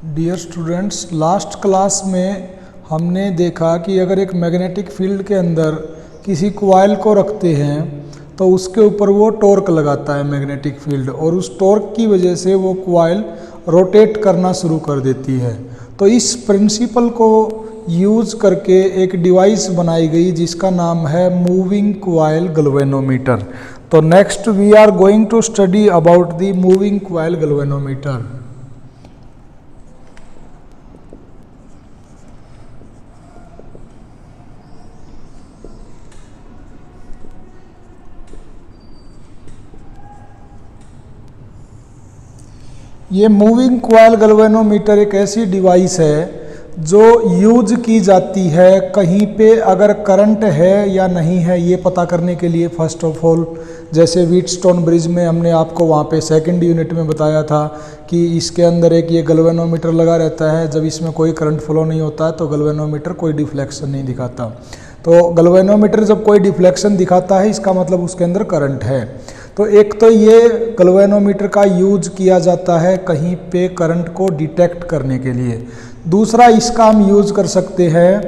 Dear students, last class में हमने देखा कि अगर एक मैग्नेटिक फील्ड के अंदर किसी कॉइल को रखते हैं तो उसके ऊपर वो टॉर्क लगाता है मैग्नेटिक फील्ड, और उस टॉर्क की वजह से वो कॉइल रोटेट करना शुरू कर देती है। तो इस प्रिंसिपल को यूज़ करके एक डिवाइस बनाई गई जिसका नाम है मूविंग कॉइल गैल्वेनोमीटर। तो next we are going to study about the moving coil galvanometer. ये मूविंग कॉइल गैल्वेनोमीटर एक ऐसी डिवाइस है जो यूज की जाती है कहीं पे अगर करंट है या नहीं है ये पता करने के लिए। फर्स्ट ऑफ ऑल, जैसे व्हीटस्टोन ब्रिज में हमने आपको वहाँ पे सेकंड यूनिट में बताया था कि इसके अंदर एक ये गैल्वेनोमीटर लगा रहता है। जब इसमें कोई करंट फ्लो नहीं होता है तो गैल्वेनोमीटर कोई डिफ्लेक्शन नहीं दिखाता। तो गैल्वेनोमीटर जब कोई डिफ्लेक्शन दिखाता है इसका मतलब उसके अंदर करंट है। तो एक तो ये गैल्वेनोमीटर का यूज किया जाता है कहीं पे करंट को डिटेक्ट करने के लिए। दूसरा, इसका हम यूज कर सकते हैं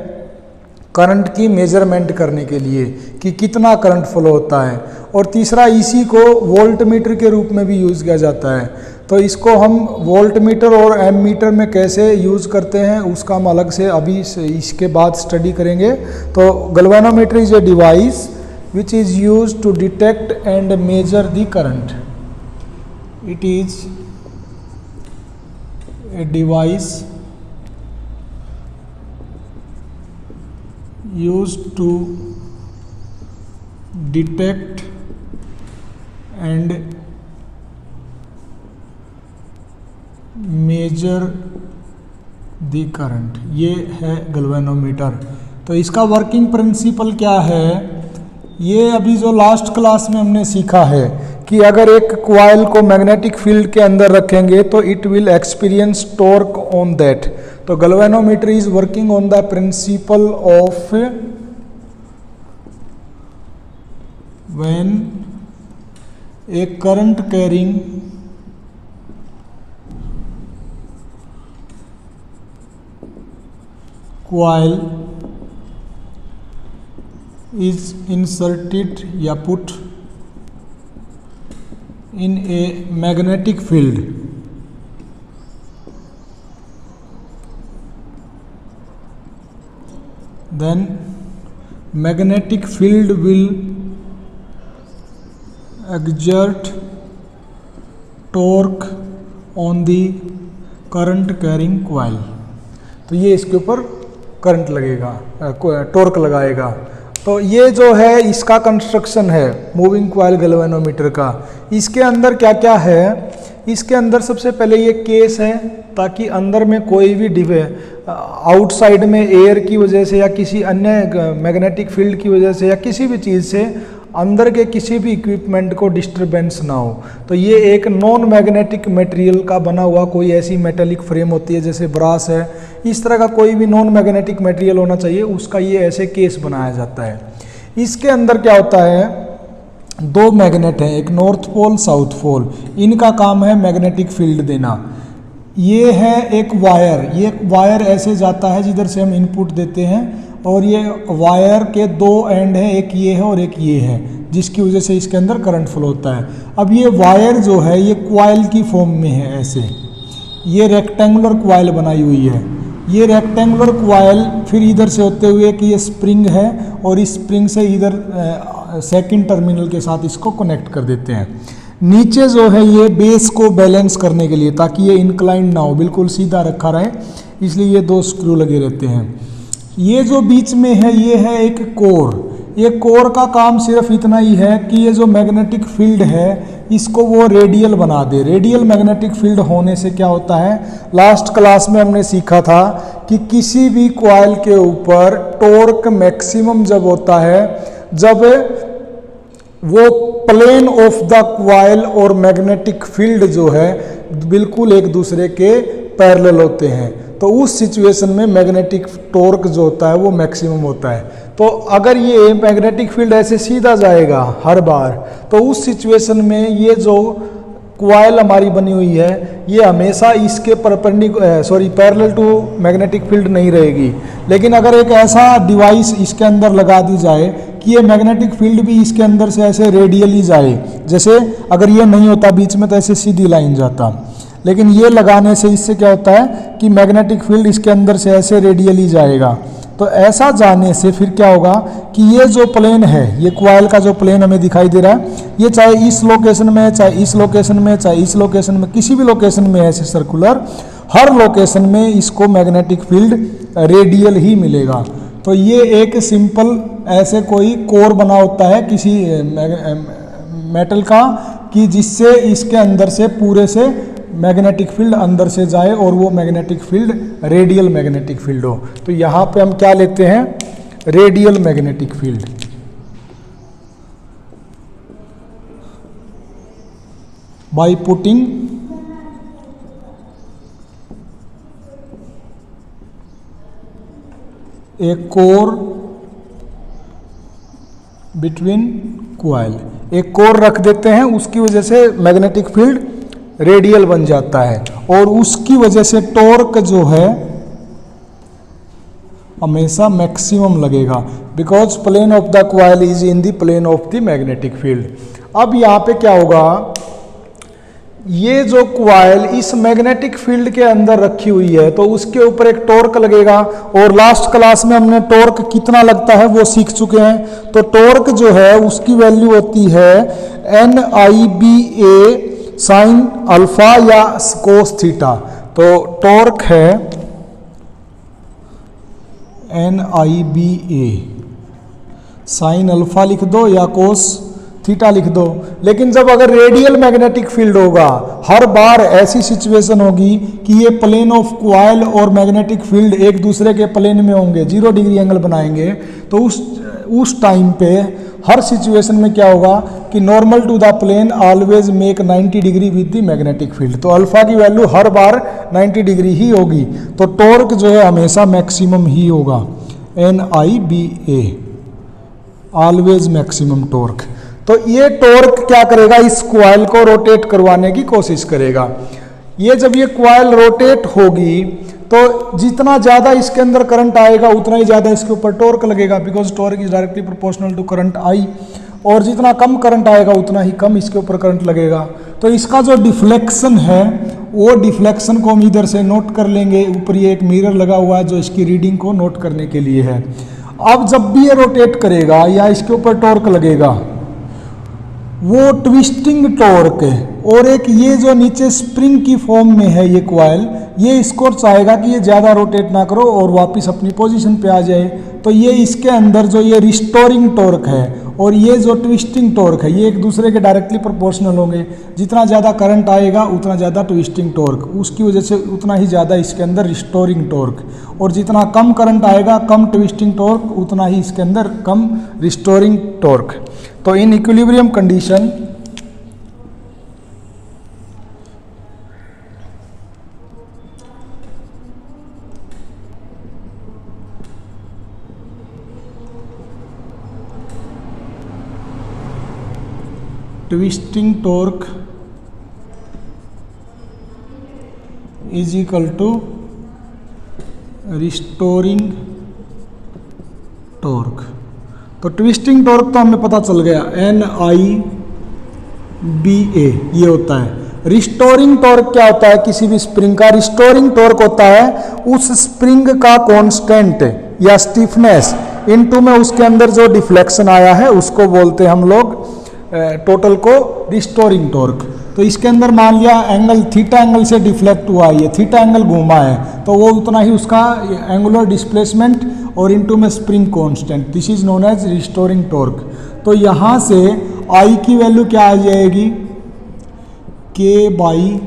करंट की मेजरमेंट करने के लिए कि कितना करंट फ्लो होता है। और तीसरा, इसी को वोल्टमीटर के रूप में भी यूज़ किया जाता है। तो इसको हम वोल्टमीटर और एमीटर में कैसे यूज़ करते हैं उसका हम अलग से अभी इसके बाद स्टडी करेंगे। तो galvanometer is a device which is used to detect and measure the current. It is a device used to detect and measure the current. ये है गैल्वेनोमीटर। तो इसका वर्किंग प्रिंसिपल क्या है, ये अभी जो लास्ट क्लास में हमने सीखा है कि अगर एक कॉइल को मैग्नेटिक फील्ड के अंदर रखेंगे तो it will experience torque on that. तो galvanometer is working on the principle of when a current carrying coil is inserted या put in a magnetic field, then magnetic field will exert torque on the current carrying coil। तो ये इसके ऊपर current लगेगा, torque लगाएगा। तो ये जो है इसका कंस्ट्रक्शन है मूविंग कॉइल गैल्वेनोमीटर का। इसके अंदर क्या क्या है, इसके अंदर सबसे पहले ये केस है ताकि अंदर में कोई भी आउटसाइड में एयर की वजह से या किसी अन्य मैग्नेटिक फील्ड की वजह से या किसी भी चीज़ से अंदर के किसी भी इक्विपमेंट को डिस्टरबेंस ना हो। तो ये एक नॉन मैग्नेटिक मटेरियल का बना हुआ कोई ऐसी मेटेलिक फ्रेम होती है जैसे ब्रास है, इस तरह का कोई भी नॉन मैग्नेटिक मटेरियल होना चाहिए, उसका ये ऐसे केस बनाया जाता है। इसके अंदर क्या होता है, दो मैग्नेट हैं, एक नॉर्थ पोल साउथ पोल, इनका काम है मैग्नेटिक फील्ड देना। ये है एक वायर, ये वायर ऐसे जाता है जिधर से हम इनपुट देते हैं, और ये वायर के दो एंड है, एक ये है और एक ये है, जिसकी वजह से इसके अंदर करंट फ्लो होता है। अब ये वायर जो है ये कॉइल की फॉर्म में है, ऐसे ये रेक्टेंगुलर कॉइल बनाई हुई है। ये रेक्टेंगुलर कॉइल फिर इधर से होते हुए कि ये स्प्रिंग है और इस स्प्रिंग से इधर सेकंड टर्मिनल के साथ इसको कनेक्ट कर देते हैं। नीचे जो है ये बेस को बैलेंस करने के लिए, ताकि ये इंक्लाइंड ना हो, बिल्कुल सीधा रखा रहे, इसलिए ये दो स्क्रू लगे रहते हैं। ये जो बीच में है ये है एक कोर। ये कोर का काम सिर्फ इतना ही है कि ये जो मैग्नेटिक फील्ड है इसको वो रेडियल बना दे। रेडियल मैग्नेटिक फील्ड होने से क्या होता है, लास्ट क्लास में हमने सीखा था कि किसी भी कॉइल के ऊपर टॉर्क मैक्सिमम जब होता है जब वो प्लेन ऑफ द कॉइल और मैग्नेटिक फील्ड जो है बिल्कुल एक दूसरे के पैरेलल होते हैं। तो उस सिचुएशन में मैग्नेटिक टॉर्क जो होता है वो मैक्सिमम होता है। तो अगर ये मैग्नेटिक फील्ड ऐसे सीधा जाएगा हर बार, तो उस सिचुएशन में ये जो क्वाइल हमारी बनी हुई है ये हमेशा इसके पैरेलल टू मैग्नेटिक फील्ड नहीं रहेगी। लेकिन अगर एक ऐसा डिवाइस इसके अंदर लगा दी जाए कि ये मैग्नेटिक फील्ड भी इसके अंदर से ऐसे रेडियली जाए, जैसे अगर ये नहीं होता बीच में तो ऐसे सीधी लाइन जाता, लेकिन ये लगाने से इससे क्या होता है कि मैग्नेटिक फील्ड इसके अंदर से ऐसे रेडियली जाएगा। तो ऐसा जाने से फिर क्या होगा कि ये जो प्लेन है, ये क्वाइल का जो प्लेन हमें दिखाई दे रहा है, ये चाहे इस लोकेशन में, चाहे इस लोकेशन में, चाहे इस लोकेशन में, किसी भी लोकेशन में ऐसे सर्कुलर, हर लोकेशन में इसको मैग्नेटिक फील्ड रेडियल ही मिलेगा। तो ये एक सिंपल ऐसे कोई कोर बना होता है किसी मेटल का कि जिससे इसके अंदर से पूरे से मैग्नेटिक फील्ड अंदर से जाए और वो magnetic field radial magnetic field हो। तो यहाँ पे हम क्या लेते हैं, radial magnetic field. By putting a core between coil, एक कोर रख देते हैं, उसकी वजह से मैग्नेटिक फील्ड रेडियल बन जाता है और उसकी वजह से टॉर्क जो है हमेशा मैक्सिमम लगेगा, because plane of the coil is in the plane of the magnetic field. अब यहाँ पे क्या होगा, ये जो क्वाइल इस मैग्नेटिक फील्ड के अंदर रखी हुई है तो उसके ऊपर एक टॉर्क लगेगा, और लास्ट क्लास में हमने टॉर्क कितना लगता है वो सीख चुके हैं। तो टॉर्क जो है उसकी वैल्यू होती है NIBA साइन अल्फा या कोस थीटा। तो टॉर्क है NIBA, साइन अल्फा लिख दो या कोस थीटा लिख दो। लेकिन जब अगर रेडियल मैग्नेटिक फील्ड होगा, हर बार ऐसी सिचुएशन होगी कि ये प्लेन ऑफ क्वाइल और मैग्नेटिक फील्ड एक दूसरे के प्लेन में होंगे, 0 डिग्री एंगल बनाएंगे, तो उस टाइम पे हर सिचुएशन में क्या होगा कि normal to the plane always make 90 degree with the magnetic field. तो अल्फा की वैल्यू हर बार 90 डिग्री ही होगी, तो टॉर्क जो है हमेशा मैक्सिमम ही होगा, NIBA ऑलवेज मैक्सिमम टॉर्क। तो ये टॉर्क क्या करेगा, इस क्वाइल को रोटेट करवाने की कोशिश करेगा। ये जब ये क्वाइल रोटेट होगी तो जितना ज़्यादा इसके अंदर करंट आएगा उतना ही ज़्यादा इसके ऊपर टॉर्क लगेगा, because torque is directly proportional to current I, और जितना कम करंट आएगा उतना ही कम इसके ऊपर करंट लगेगा। तो इसका जो डिफ्लेक्शन है वो डिफ्लेक्शन को हम इधर से नोट कर लेंगे, ऊपर ये एक मिरर लगा हुआ है जो इसकी रीडिंग को नोट करने के लिए है। अब जब भी ये रोटेट करेगा या इसके ऊपर टॉर्क लगेगा, वो ट्विस्टिंग टॉर्क है, और एक ये जो नीचे स्प्रिंग की फॉर्म में है ये क्वाइल, ये इसको चाहेगा कि ये ज़्यादा रोटेट ना करो और वापस अपनी पोजीशन पे आ जाए। तो ये इसके अंदर जो ये रिस्टोरिंग टॉर्क है और ये जो ट्विस्टिंग टॉर्क है, ये एक दूसरे के डायरेक्टली प्रोपोर्शनल होंगे। जितना ज़्यादा करंट आएगा उतना ज़्यादा ट्विस्टिंग टॉर्क, उसकी वजह से उतना ही ज़्यादा इसके अंदर रिस्टोरिंग टॉर्क, और जितना कम करंट आएगा कम ट्विस्टिंग टॉर्क, उतना ही इसके अंदर कम रिस्टोरिंग टॉर्क। तो in equilibrium condition twisting torque is equal to restoring torque. तो ट्विस्टिंग टॉर्क तो हमें पता चल गया, NIBA ये होता है। रिस्टोरिंग टॉर्क क्या होता है किसी भी स्प्रिंग का? रिस्टोरिंग टॉर्क होता है उस स्प्रिंग का कांस्टेंट या स्टिफनेस इनटू में उसके अंदर जो डिफ्लेक्शन आया है उसको बोलते हैं हम लोग टोटल को रिस्टोरिंग टॉर्क। तो इसके अंदर मान लिया एंगल थीटा एंगल से डिफ्लेक्ट हुआ है, ये थीटा एंगल घूमा है, तो वो उतना ही उसका एंगुलर डिस्प्लेसमेंट और इनटू में spring constant, this is known as restoring torque. तो यहाँ से आई की वैल्यू क्या आ जाएगी, K/NBA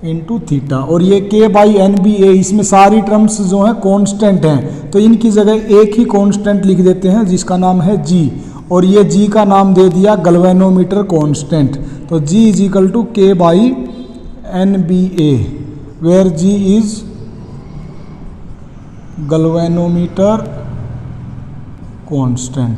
इंटू थीटा, और ये K/NBA इसमें सारी टर्म्स जो हैं कांस्टेंट हैं, तो इनकी जगह एक ही कांस्टेंट लिख देते हैं जिसका नाम है G, और ये G का नाम दे दिया गैल्वेनोमीटर कांस्टेंट। तो G is equal to K/NBA where G is galvanometer constant.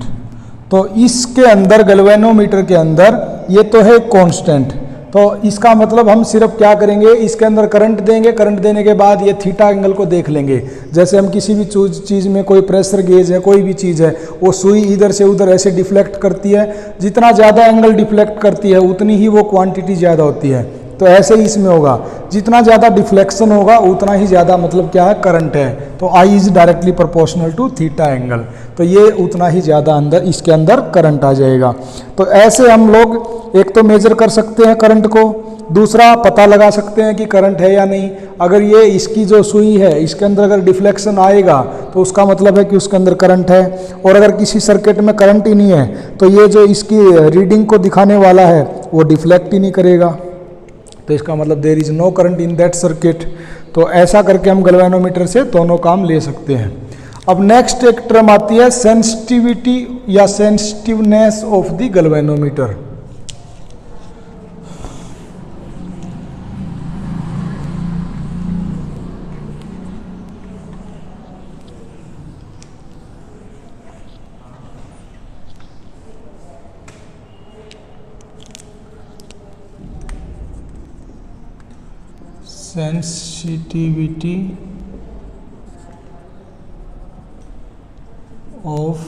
तो इसके अंदर गैल्वेनोमीटर के अंदर ये तो है कांस्टेंट, तो इसका मतलब हम सिर्फ क्या करेंगे, इसके अंदर करंट देंगे, करंट देने के बाद ये थीटा एंगल को देख लेंगे। जैसे हम किसी भी चीज़ में, कोई प्रेशर गेज है, कोई भी चीज़ है, वो सुई इधर से उधर ऐसे डिफ्लेक्ट करती है, जितना ज़्यादा एंगल डिफ्लेक्ट करती है उतनी ही वो क्वांटिटी ज़्यादा होती है। तो ऐसे ही इसमें होगा, जितना ज़्यादा डिफ्लेक्शन होगा उतना ही ज़्यादा मतलब क्या है, करंट है। तो I is directly proportional to theta angle, तो ये उतना ही ज़्यादा अंदर इसके अंदर करंट आ जाएगा। तो ऐसे हम लोग एक तो मेजर कर सकते हैं करंट को, दूसरा पता लगा सकते हैं कि करंट है या नहीं। अगर ये इसकी जो सुई है इसके अंदर अगर डिफ्लेक्शन आएगा तो उसका मतलब है कि उसके अंदर करंट है, और अगर किसी सर्किट में करंट ही नहीं है तो ये जो इसकी रीडिंग को दिखाने वाला है वो डिफ्लेक्ट ही नहीं करेगा, तो इसका मतलब there is no current in that circuit. तो ऐसा करके हम गैल्वेनोमीटर से दोनों काम ले सकते हैं। अब नेक्स्ट एक टर्म आती है सेंसिटिविटी या sensitiveness of the galvanometer. Sensitivity of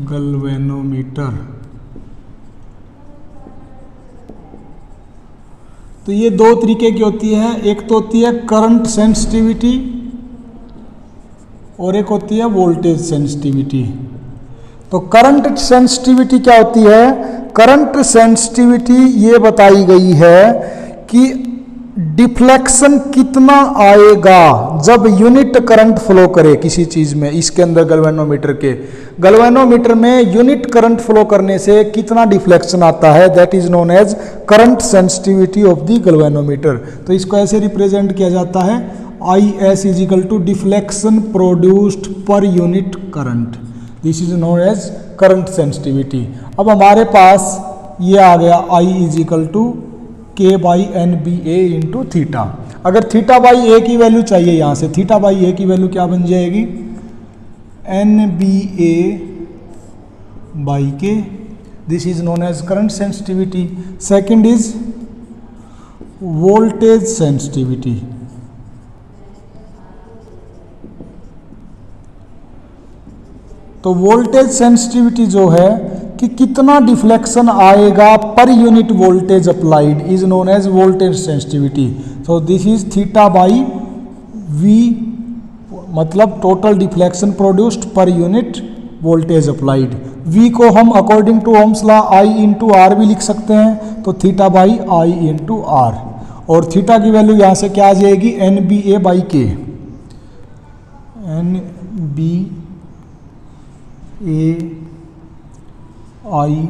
galvanometer, तो ये दो तरीके की होती है। एक तो होती है करंट सेंसिटिविटी और एक होती है वोल्टेज सेंसिटिविटी। तो करंट सेंसिटिविटी क्या होती है? करंट सेंसिटिविटी ये बताई गई है कि डिफ्लेक्शन कितना आएगा जब यूनिट करंट फ्लो करे किसी चीज में। इसके अंदर गैल्वेनोमीटर में यूनिट करंट फ्लो करने से कितना डिफ्लेक्शन आता है, that is known as current sensitivity of the galvanometer. तो इसको ऐसे रिप्रेजेंट किया जाता है I S is equal to deflection produced per unit current, this is known as current sensitivity. अब हमारे पास ये आ गया I is equal to K by N B A into theta. अगर थीटा बाई ए की वैल्यू चाहिए, यहाँ से थीटा बाई ए की वैल्यू क्या बन जाएगी, N B A by K, this is known as current sensitivity. Second is voltage sensitivity. तो वोल्टेज सेंसिटिविटी जो है कि कितना डिफ्लेक्शन आएगा per unit voltage applied is known as voltage sensitivity. So this is theta by V, मतलब total deflection produced per unit voltage applied. V को हम according to ohm's law I into R भी लिख सकते हैं, तो theta by I into are, और theta की वैल्यू यहाँ से क्या आ जाएगी, N B A by K, N B A I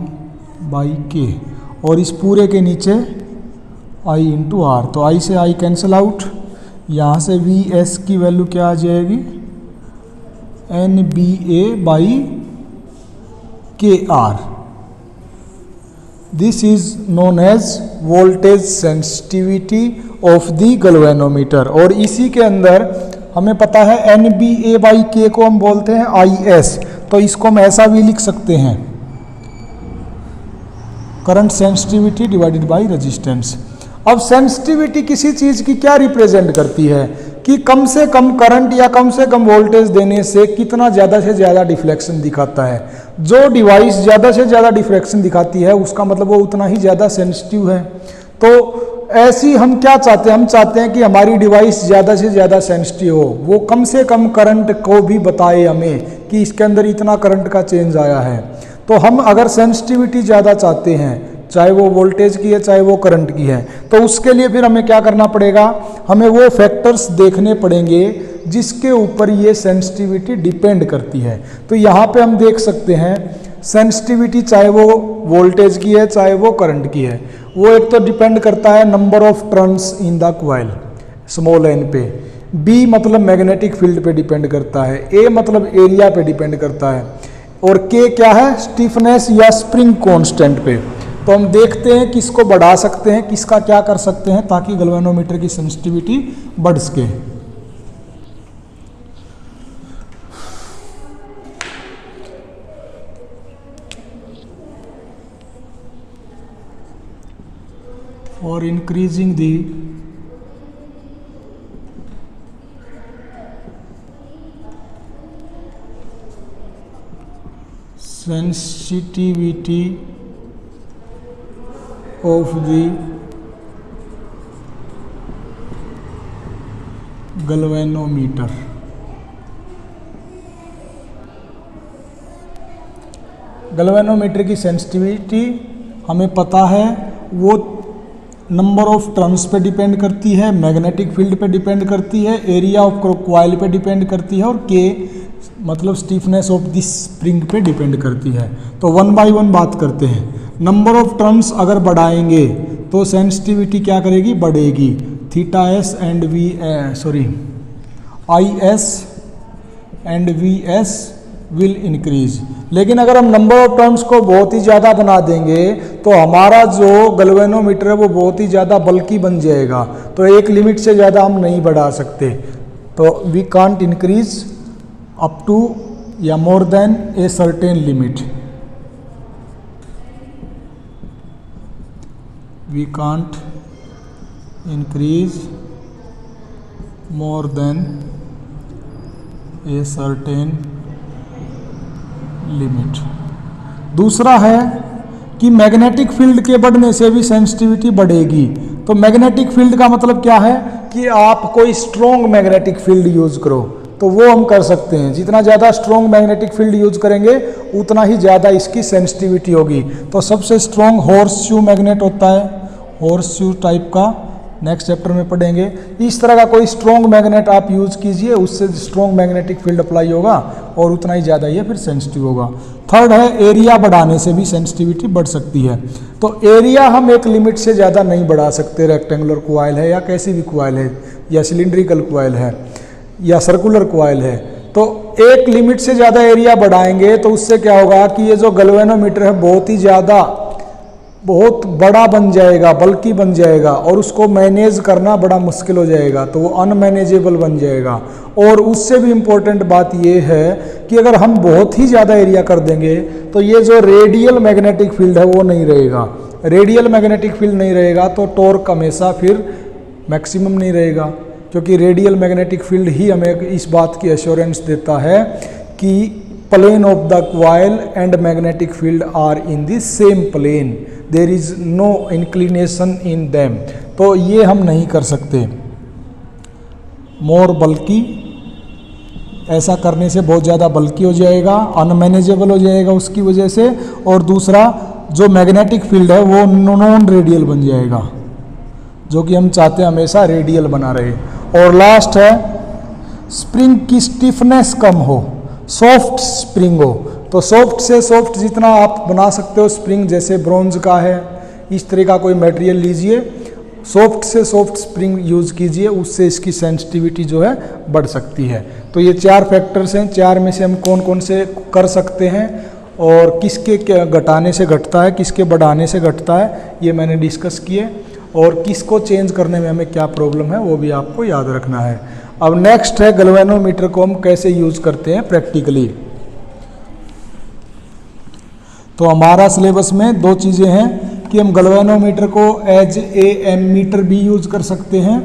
by K, और इस पूरे के नीचे आई इंटू आर। तो आई से आई कैंसिल आउट, यहाँ से वी एस की वैल्यू क्या आ जाएगी, N B A by K R. This is known as voltage sensitivity of the galvanometer. और इसी के अंदर हमें पता है एन बी ए बाई के को हम बोलते हैं आई एस, तो इसको हम ऐसा भी लिख सकते हैं, current sensitivity divided by resistance. अब सेंसिटिविटी किसी चीज की क्या रिप्रेजेंट करती है कि कम से कम करंट या कम से कम वोल्टेज देने से कितना ज़्यादा से ज़्यादा डिफ्लेक्शन दिखाता है। जो डिवाइस ज़्यादा से ज़्यादा डिफ्लेक्शन दिखाती है उसका मतलब वो उतना ही ज़्यादा सेंसिटिव है। तो ऐसी हम क्या चाहते हैं, हम चाहते हैं कि हमारी डिवाइस ज़्यादा से ज़्यादा सेंसिटिव हो, वो कम से कम करंट को भी बताए हमें कि इसके अंदर इतना करंट का चेंज आया है। तो हम अगर सेंसिटिविटी ज़्यादा चाहते हैं, चाहे वो वोल्टेज की है चाहे वो करंट की है, तो उसके लिए फिर हमें क्या करना पड़ेगा, हमें वो फैक्टर्स देखने पड़ेंगे जिसके ऊपर ये सेंसिटिविटी डिपेंड करती है। तो यहाँ पे हम देख सकते हैं सेंसिटिविटी चाहे वो वोल्टेज की है चाहे वो करंट की है, वो एक तो डिपेंड करता है number of turns in the coil small N पे, बी मतलब मैग्नेटिक फील्ड पे डिपेंड करता है, ए मतलब एरिया पे डिपेंड करता है, और के क्या है, स्टिफनेस या स्प्रिंग कांस्टेंट पे। तो हम देखते हैं किसको बढ़ा सकते हैं, किसका क्या कर सकते हैं ताकि गैल्वेनोमीटर की सेंसिटिविटी बढ़ सके। for increasing the sensitivity of the galvanometer. Galvanometer की सेंसिटिविटी हमें पता है, वो नंबर ऑफ टर्न्स पे डिपेंड करती है, मैग्नेटिक फील्ड पे डिपेंड करती है, एरिया ऑफ कॉइल पे डिपेंड करती है और के मतलब स्टीफनेस ऑफ दिस स्प्रिंग पे डिपेंड करती है। तो वन बाय वन बात करते हैं। नंबर ऑफ टर्न्स अगर बढ़ाएंगे तो सेंसिटिविटी क्या करेगी, बढ़ेगी। Theta S and V I S and V S will increase. लेकिन अगर हम नंबर ऑफ टर्न्स को बहुत ही ज़्यादा बना देंगे तो हमारा जो गैल्वेनोमीटर है वो बहुत ही ज़्यादा बल्कि बन जाएगा। तो एक लिमिट से ज़्यादा हम नहीं बढ़ा सकते। तो we can't increase up to या more than a certain limit. We can't increase more than a certain limit. दूसरा है कि मैग्नेटिक फील्ड के बढ़ने से भी सेंसिटिविटी बढ़ेगी। तो मैग्नेटिक फील्ड का मतलब क्या है कि आप कोई स्ट्रॉन्ग मैग्नेटिक फील्ड यूज करो, तो वो हम कर सकते हैं। जितना ज़्यादा स्ट्रॉन्ग मैग्नेटिक फील्ड यूज करेंगे उतना ही ज़्यादा इसकी सेंसिटिविटी होगी। तो सबसे स्ट्रॉन्ग हॉर्स शू मैग्नेट होता है, हॉर्स शू टाइप का, नेक्स्ट चैप्टर में पढ़ेंगे। इस तरह का कोई स्ट्रॉन्ग मैग्नेट आप यूज कीजिए, उससे स्ट्रॉन्ग मैग्नेटिक फील्ड अप्लाई होगा और उतना ही ज़्यादा ये फिर सेंसिटिव होगा। थर्ड है एरिया बढ़ाने से भी सेंसिटिविटी बढ़ सकती है। तो एरिया हम एक लिमिट से ज़्यादा नहीं बढ़ा सकते। रेक्टेंगुलर कॉइल है या कैसी भी कॉइल है या सिलिंड्रिकल कॉइल है या सर्कुलर कॉइल है, तो एक लिमिट से ज़्यादा एरिया बढ़ाएंगे तो उससे क्या होगा कि ये जो गैल्वेनोमीटर है बहुत ही ज़्यादा बहुत बड़ा बन जाएगा, बल्कि बन जाएगा और उसको मैनेज करना बड़ा मुश्किल हो जाएगा। तो वो अनमैनेजेबल बन जाएगा। और उससे भी इम्पोर्टेंट बात ये है कि अगर हम बहुत ही ज़्यादा एरिया कर देंगे तो ये जो रेडियल मैग्नेटिक फील्ड है वो नहीं रहेगा। रेडियल मैग्नेटिक फील्ड नहीं रहेगा तो टॉर्क हमेशा फिर मैक्सिमम नहीं रहेगा, क्योंकि रेडियल मैग्नेटिक फील्ड ही हमें इस बात की एश्योरेंस देता है कि plane of the coil and magnetic field are in the same plane, there is no inclination in them. तो ये हम नहीं कर सकते। मोर बल्कि, ऐसा करने से बहुत ज़्यादा बल्कि हो जाएगा, अनमैनेजेबल हो जाएगा उसकी वजह से। और दूसरा जो मैग्नेटिक फील्ड है वो नॉन रेडियल बन जाएगा, जो कि हम चाहते हैं हमेशा रेडियल बना रहे। और लास्ट है स्प्रिंग की स्टिफनेस कम हो, सॉफ्ट स्प्रिंग हो। तो सॉफ्ट से सॉफ्ट जितना आप बना सकते हो स्प्रिंग, जैसे ब्रॉन्ज का है, इस तरह का कोई मटेरियल लीजिए, सॉफ्ट से सॉफ्ट स्प्रिंग यूज़ कीजिए, उससे इसकी सेंसिटिविटी जो है बढ़ सकती है। तो ये 4 फैक्टर्स हैं, 4 में से हम कौन कौन से कर सकते हैं और किसके घटाने से घटता है, किसके बढ़ाने से घटता है, ये मैंने डिस्कस किए। और किसको चेंज करने में हमें क्या प्रॉब्लम है वो भी आपको याद रखना है। अब नेक्स्ट है गैल्वेनोमीटर को हम कैसे यूज़ करते हैं प्रैक्टिकली। तो हमारा सिलेबस में 2 चीज़ें हैं कि हम गैल्वेनोमीटर को एज ए एमीटर भी यूज़ कर सकते हैं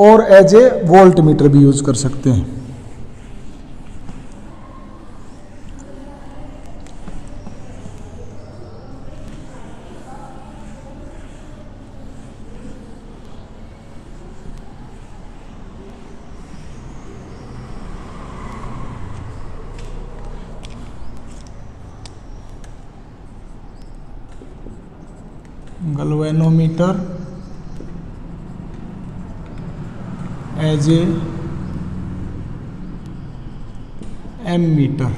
और एज ए वोल्ट मीटर भी यूज़ कर सकते हैं। Galvanometer as a ammeter.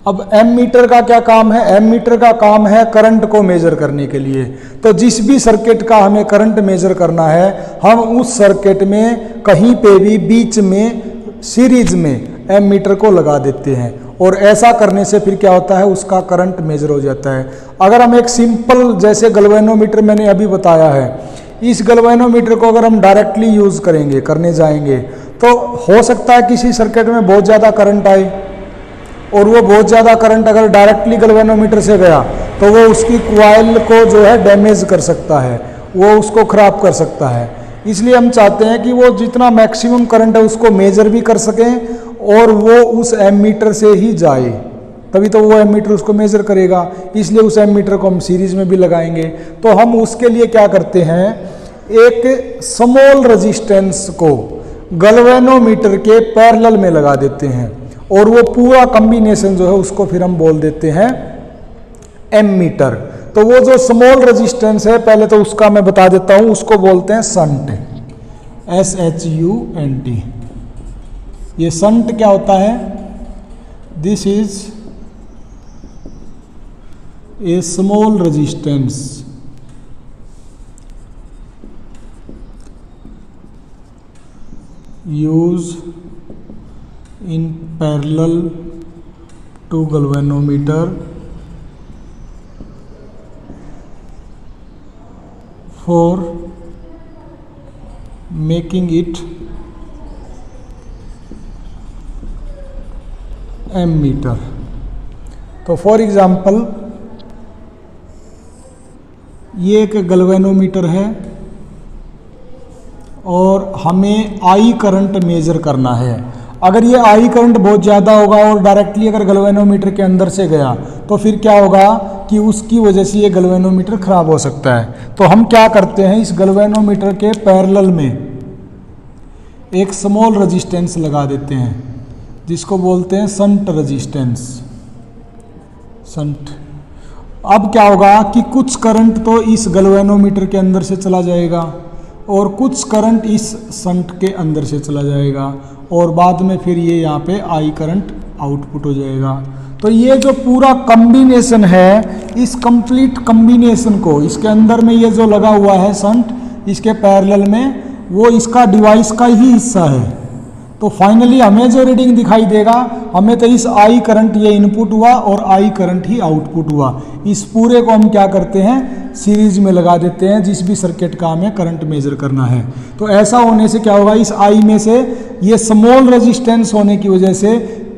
अब एमीटर का क्या काम है? एमीटर का काम है करंट को मेजर करने के लिए। तो जिस भी सर्किट का हमें करंट मेजर करना है, हम उस सर्किट में कहीं पे भी बीच में सीरीज में एमीटर को लगा देते हैं और ऐसा करने से फिर क्या होता है, उसका करंट मेजर हो जाता है। अगर हम एक सिंपल जैसे गैल्वेनोमीटर मैंने अभी बताया है, इस गैल्वेनोमीटर को अगर हम डायरेक्टली यूज़ करने जाएंगे तो हो सकता है किसी सर्किट में बहुत ज़्यादा करंट आए और वो बहुत ज़्यादा करंट अगर डायरेक्टली गैल्वेनोमीटर से गया तो वो उसकी कॉइल को जो है डैमेज कर सकता है वो उसको खराब कर सकता है। इसलिए हम चाहते हैं कि वो जितना मैक्सिमम करंट है उसको मेजर भी कर सकें और वो उस एमीटर से ही जाए, तभी तो वो एमीटर उसको मेजर करेगा। इसलिए उस एमीटर को हम सीरीज में भी लगाएंगे। तो हम उसके लिए क्या करते हैं, एक स्मॉल रेजिस्टेंस को गैल्वेनोमीटर के पैरेलल में लगा देते हैं और वो पूरा कॉम्बिनेशन जो है उसको फिर हम बोल देते हैं एमीटर। तो वो जो स्मॉल रेजिस्टेंस है, पहले तो उसका मैं बता देता हूं, उसको बोलते हैं शंट, SHUNT। ये शंट क्या होता है, this is A small resistance used in parallel to galvanometer for making it ammeter। तो फॉर एग्जाम्पल ये एक गैल्वेनोमीटर है और हमें आई करंट मेजर करना है। अगर ये आई करंट बहुत ज़्यादा होगा और डायरेक्टली अगर गैल्वेनोमीटर के अंदर से गया तो फिर क्या होगा कि उसकी वजह से ये गैल्वेनोमीटर खराब हो सकता है। तो हम क्या करते हैं, इस गैल्वेनोमीटर के पैरेलल में एक स्मॉल रेजिस्टेंस लगा देते हैं जिसको बोलते हैं शंट रेजिस्टेंस, शंट। अब क्या होगा कि कुछ करंट तो इस गैल्वेनोमीटर के अंदर से चला जाएगा और कुछ करंट इस शंट के अंदर से चला जाएगा और बाद में फिर ये यहाँ पे आई करंट आउटपुट हो जाएगा। तो ये जो पूरा कॉम्बिनेशन है, इस कंप्लीट कॉम्बिनेशन को इसके अंदर में ये जो लगा हुआ है शंट, इसके पैरेलल में, वो इसका डिवाइस का ही हिस्सा है। तो फाइनली हमें जो रीडिंग दिखाई देगा, हमें तो इस आई करंट ये इनपुट हुआ और आई करंट ही आउटपुट हुआ। इस पूरे को हम क्या करते हैं, सीरीज में लगा देते हैं, जिस भी सर्किट का हमें करंट मेजर करना है। तो ऐसा होने से क्या होगा, इस आई में से ये स्मॉल रेजिस्टेंस होने की वजह से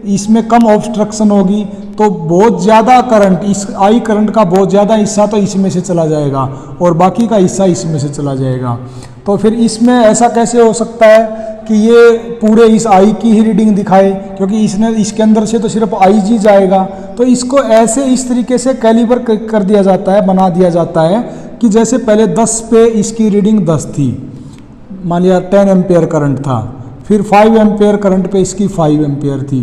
इसमें कम ऑब्स्ट्रक्शन होगी, तो बहुत ज़्यादा करंट, इस आई करंट का बहुत ज़्यादा हिस्सा तो इसमें से चला जाएगा और बाकी का हिस्सा इसमें से चला जाएगा। तो फिर इसमें ऐसा कैसे हो सकता है कि ये पूरे इस आई की ही रीडिंग दिखाए, क्योंकि इसके अंदर से तो सिर्फ आई जी जाएगा। तो इसको ऐसे इस तरीके से कैलिबर कर दिया जाता है, बना दिया जाता है कि जैसे पहले 10 पे इसकी रीडिंग 10 थी, मान लिया 10 एम्पेयर करंट था, फिर 5 एम्पेयर करंट पे इसकी 5 एम्पेयर थी,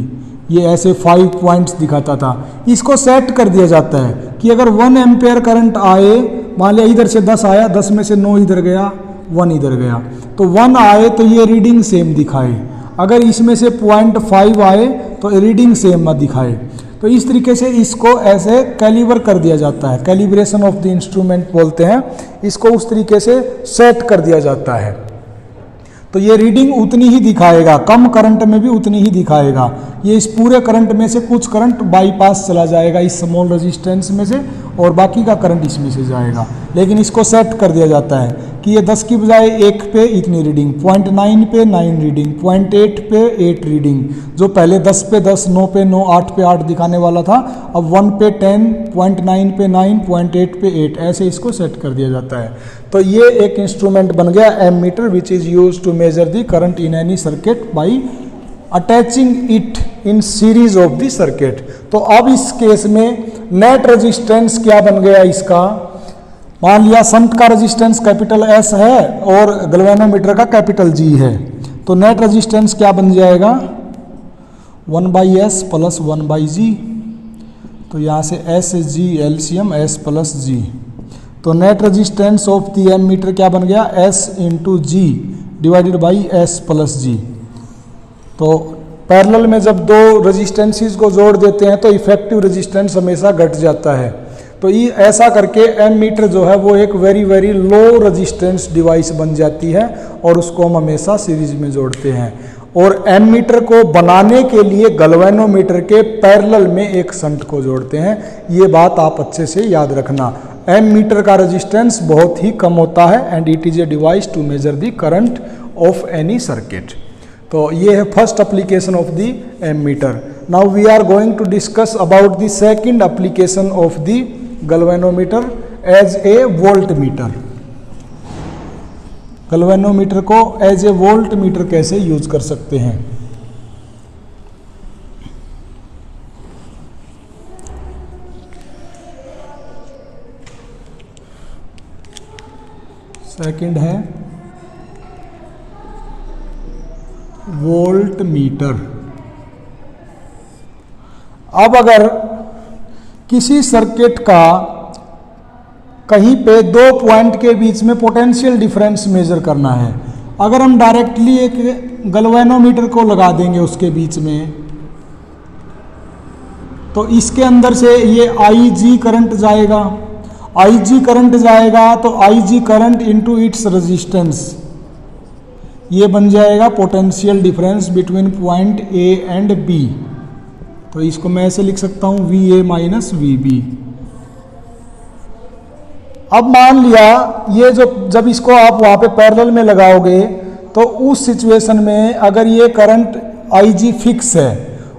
ये ऐसे 5 पॉइंट्स दिखाता था। इसको सेट कर दिया जाता है कि अगर 1 एम्पेयर करंट आए, मान लिया इधर से 10 आया, 10 में से 9 इधर गया, 1 इधर गया, तो 1 आए तो ये रीडिंग सेम दिखाए। अगर इसमें से 0.5 आए तो रीडिंग सेम मत दिखाए। तो इस तरीके से इसको ऐसे कैलिबर कर दिया जाता है, कैलिब्रेशन ऑफ द इंस्ट्रूमेंट बोलते हैं इसको, उस तरीके से सेट कर दिया जाता है। तो ये रीडिंग उतनी ही दिखाएगा, कम करंट में भी उतनी ही दिखाएगा। ये इस पूरे करंट में से कुछ करंट बाईपास चला जाएगा इस स्मॉल रेजिस्टेंस में से और बाकी का करंट इसमें से जाएगा। लेकिन इसको सेट कर दिया जाता है कि ये 10 की बजाय 1 पे इतनी रीडिंग, 0.9 पे 9 रीडिंग, 0.8 पे 8 रीडिंग। जो पहले 10 पे 10, 9 पे 9, 8 पे 8 दिखाने वाला था, अब 1 पे 10, 0.9 पे 9, 0.8 पे 8, ऐसे इसको सेट कर दिया जाता है। तो ये एक इंस्ट्रूमेंट बन गया ammeter, which is use to measure the current in any circuit by attaching it in series of the circuit. तो अब इस केस में नेट रेजिस्टेंस क्या बन गया इसका, मान लिया शंट का रेजिस्टेंस कैपिटल S है और गैल्वेनोमीटर का कैपिटल G है, तो नेट रेजिस्टेंस क्या बन जाएगा, 1/S प्लस 1/G। तो यहाँ से SG LCM S plus G, तो net resistance of the ammeter क्या बन गया, S into G divided by S plus G। तो पैरेलल में जब दो रेजिस्टेंसेस को जोड़ देते हैं तो इफेक्टिव रेजिस्टेंस हमेशा घट जाता है। तो ये ऐसा करके एमीटर जो है वो एक very very low resistance device बन जाती है और उसको हम हमेशा सीरीज में जोड़ते हैं। और एमीटर को बनाने के लिए गैल्वेनोमीटर के पैरेलल में एक शंट को जोड़ते हैं। ये बात आप अच्छे से याद रखना। एमीटर का रेजिस्टेंस बहुत ही कम होता है and it is a device to measure the current of any circuit. तो ये है first application of the ammeter. Now we are going to discuss about the second application of the galvanometer as a voltmeter। Galvanometer को as a voltmeter कैसे use कर सकते हैं। Second है volt meter. अब अगर किसी सर्किट का कहीं पे दो पॉइंट के बीच में पोटेंशियल डिफरेंस मेजर करना है, अगर हम डायरेक्टली एक गैल्वेनोमीटर को लगा देंगे उसके बीच में, तो इसके अंदर से ये IG करंट जाएगा, IG करंट जाएगा तो IG current into its resistance, ये बन जाएगा potential difference between point A and B। तो इसको मैं ऐसे लिख सकता हूं VA माइनस VB। अब मान लिया ये जो जब इसको आप वहां पे पैरेलल में लगाओगे तो उस सिचुएशन में अगर ये करंट IG फिक्स है,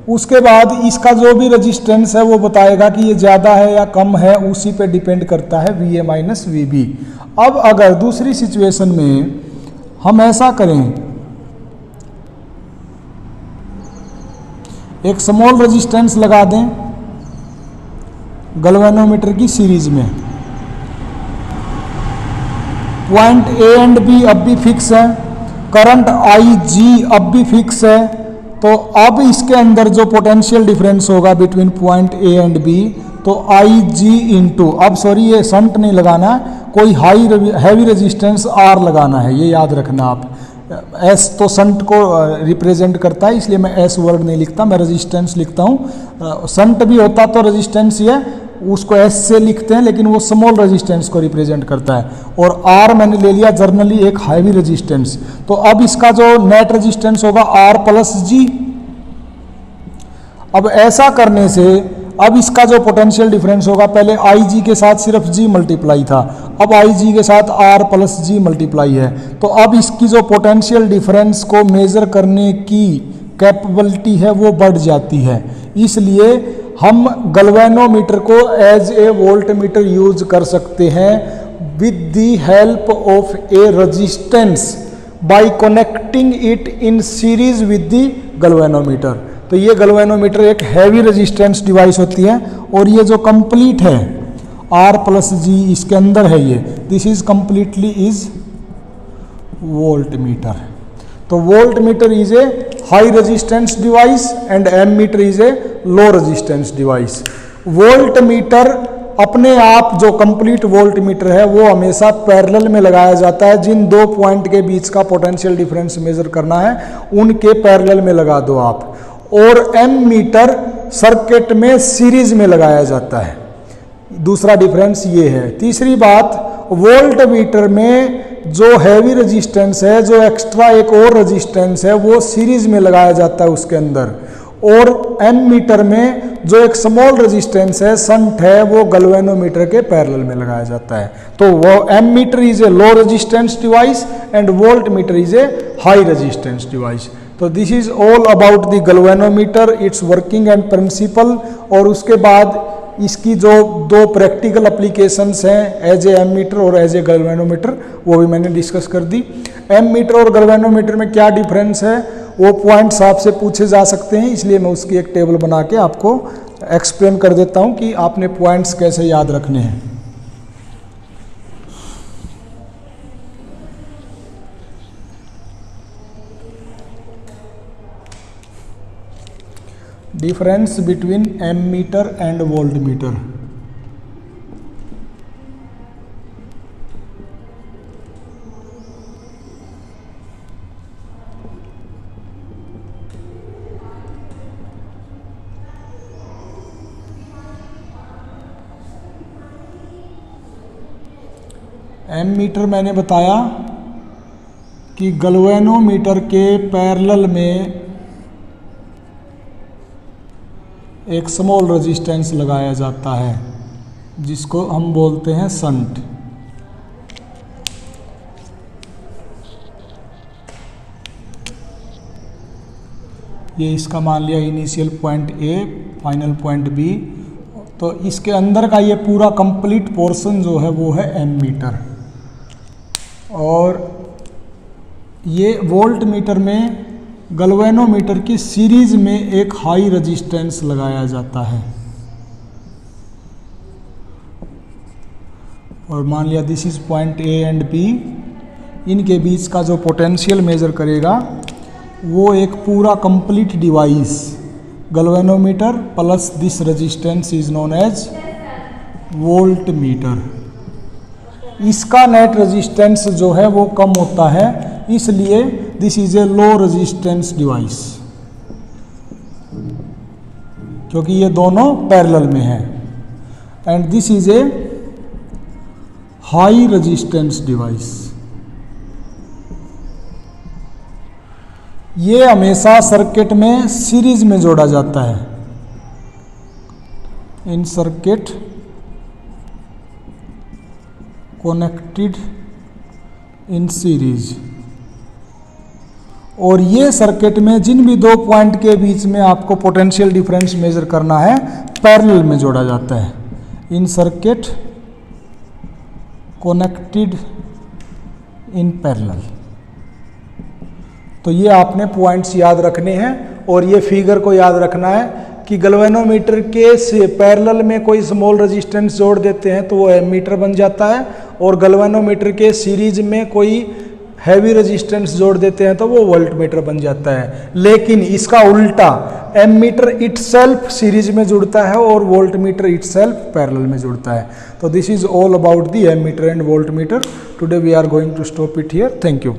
उसके बाद इसका जो भी रेजिस्टेंस है वो बताएगा कि ये ज़्यादा है या कम है, उसी पे डिपेंड करता है VA माइनस VB। अब अगर दूसरी सिचुएशन में हम ऐसा करें, एक स्मॉल रेजिस्टेंस लगा दें गैल्वेनोमीटर की सीरीज में, पॉइंट A एंड B अब भी फिक्स है, करंट IG अब भी फिक्स है, तो अब इसके अंदर जो पोटेंशियल डिफरेंस होगा between point A and B, तो IG इंटू, अब सॉरी ये शंट नहीं लगाना, कोई हैवी रेजिस्टेंस R लगाना है, ये याद रखना आप। S तो शंट को रिप्रेजेंट करता है, इसलिए मैं S वर्ड नहीं लिखता, मैं रेजिस्टेंस लिखता हूँ। शंट भी होता तो रेजिस्टेंस ही है, उसको S से लिखते हैं, लेकिन वो स्मॉल रेजिस्टेंस को रिप्रेजेंट करता है। और R मैंने ले लिया जर्नली एक हैवी रेजिस्टेंस, तो अब इसका जो नेट रेजिस्टेंस होगा R प्लस G। अब ऐसा करने से अब इसका जो पोटेंशियल डिफरेंस होगा, पहले IG के साथ सिर्फ G मल्टीप्लाई था, अब IG के साथ R प्लस G मल्टीप्लाई है, तो अब इसकी जो पोटेंशियल डिफरेंस को मेजर करने की कैपेबिलिटी है वो बढ़ जाती है। इसलिए हम गैल्वेनोमीटर को as a voltmeter use कर सकते हैं with the help of a resistance by connecting it in series with the galvanometer. तो ये गैल्वेनोमीटर एक हैवी रेजिस्टेंस डिवाइस होती है, और ये जो कंप्लीट है R प्लस G इसके अंदर है, ये this is completely is voltmeter. तो voltmeter is a high resistance device and ammeter is a low resistance device. Voltmeter अपने आप जो कंप्लीट वोल्ट मीटर है वो हमेशा पैरेलल में लगाया जाता है, जिन दो पॉइंट के बीच का पोटेंशियल डिफरेंस मेजर करना है उनके पैरेलल में लगा दो आप। और एम मीटर सर्किट में सीरीज में लगाया जाता है, दूसरा डिफरेंस ये है। तीसरी बात, वोल्ट मीटर में जो हैवी रेजिस्टेंस है, जो एक्स्ट्रा एक और रेजिस्टेंस है, वो सीरीज में लगाया जाता है उसके अंदर। और एम मीटर में जो एक स्मॉल रेजिस्टेंस है, शंट है, वो गैल्वेनोमीटर के पैरेलल में लगाया जाता है। तो वो ammeter is a low resistance device and voltmeter is a high resistance device. तो this is all about the galvanometer, its working and principle. और उसके बाद इसकी जो दो प्रैक्टिकल एप्लीकेशंस हैं एज ए एम मीटर और as a galvanometer, वो भी मैंने डिस्कस कर दी। एम मीटर और गैल्वेनोमीटर में क्या डिफरेंस है वो पॉइंट्स आपसे पूछे जा सकते हैं, इसलिए मैं उसकी एक टेबल बना के आपको एक्सप्लेन कर देता हूं कि आपने पॉइंट्स कैसे याद रखने हैं। Difference between ammeter and voltmeter. Ammeter मैंने बताया कि गैल्वेनोमीटर के पैरेलल में एक स्मॉल रेजिस्टेंस लगाया जाता है जिसको हम बोलते हैं शंट। ये इसका मान लिया initial point A, final point B. तो इसके अंदर का ये पूरा कंप्लीट पोर्शन जो है वो है एम मीटर। और ये वोल्ट मीटर में गैल्वेनोमीटर की सीरीज में एक हाई रेजिस्टेंस लगाया जाता है, और मान लिया this is point A and B, इनके बीच का जो पोटेंशियल मेजर करेगा वो एक पूरा complete device galvanometer plus this resistance is known as voltmeter. इसका नेट रेजिस्टेंस जो है वो कम होता है, इसलिए this is a low resistance device, क्योंकि ये दोनों पैरेलल में है। And this is a high resistance device. ये हमेशा सर्किट में सीरीज में जोड़ा जाता है, in circuit connected in series. और ये सर्किट में जिन भी दो पॉइंट के बीच में आपको पोटेंशियल डिफरेंस मेजर करना है पैरेलल में जोड़ा जाता है, in circuit connected in parallel. तो ये आपने पॉइंट्स याद रखने हैं, और ये फिगर को याद रखना है कि गैल्वेनोमीटर के से पैरेलल में कोई स्मॉल रेजिस्टेंस जोड़ देते हैं तो वो एमीटर बन जाता है, और गैल्वेनोमीटर के सीरीज में कोई हैवी रेजिस्टेंस जोड़ देते हैं तो वो वोल्टमीटर बन जाता है। लेकिन इसका उल्टा, एमीटर इटसेल्फ सीरीज में जुड़ता है और वोल्टमीटर इटसेल्फ पैरेलल में जुड़ता है। तो this is all about the ammeter and voltmeter. Today we are going to stop it here. Thank you.